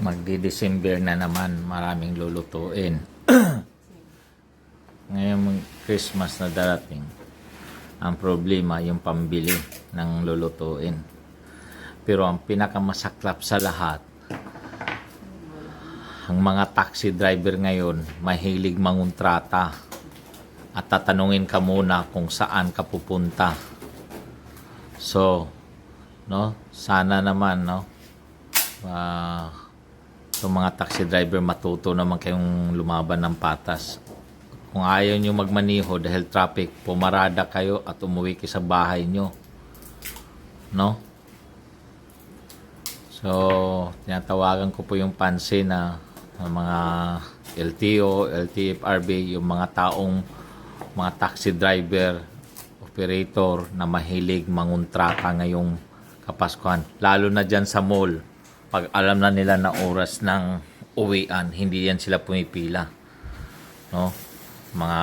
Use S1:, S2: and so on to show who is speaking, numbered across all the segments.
S1: Magdi-December na naman, maraming lulutuin. Ngayong Christmas na darating, ang problema yung pambili ng lulutuin. Pero ang pinakamasaklap sa lahat, ang mga taxi driver ngayon mahilig mangontrata at tatanungin ka muna kung saan ka pupunta. So, no, sana naman, no, yung mga taxi driver matuto naman kayong lumaban ng patas. Kung ayaw nyo magmaniho dahil traffic, pumarada kayo at umuwi kayo sa bahay nyo. No? So, tinatawagan ko po yung pansin na mga LTO, LTFRB, yung mga taong mga taxi driver, operator na mahilig mangontrata ngayong Kapaskuhan. Lalo na dyan sa mall. Pag alam na nila na oras ng uwian, hindi yan sila pumipila. No? Mga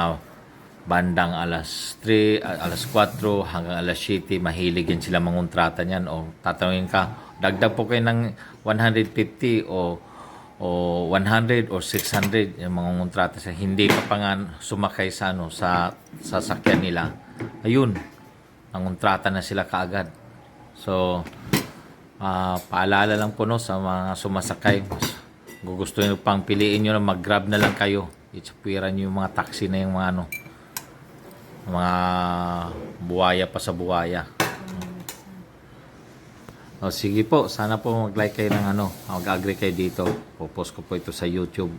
S1: bandang alas 3, alas 4 hanggang alas 7, mahilig yan sila mangontrata niyan. O tatanungin ka, dagdag po kayo ng 150 o 100 o 600 yung mga ngontrata sa hindi pa pa nga sumakay sa sa sasakyan nila. Ayun, nangontrata na sila kaagad. So, paalala lang po no, sa mga sumasakay, gusto nyo pang piliin nyo na mag-grab na lang kayo. Itsapiran nyo yung mga taxi na yung mga mga buwaya pa sa buwaya. O, sige po, sana po mag-like kayo ng mag-agree kayo dito. Popost ko po ito sa YouTube.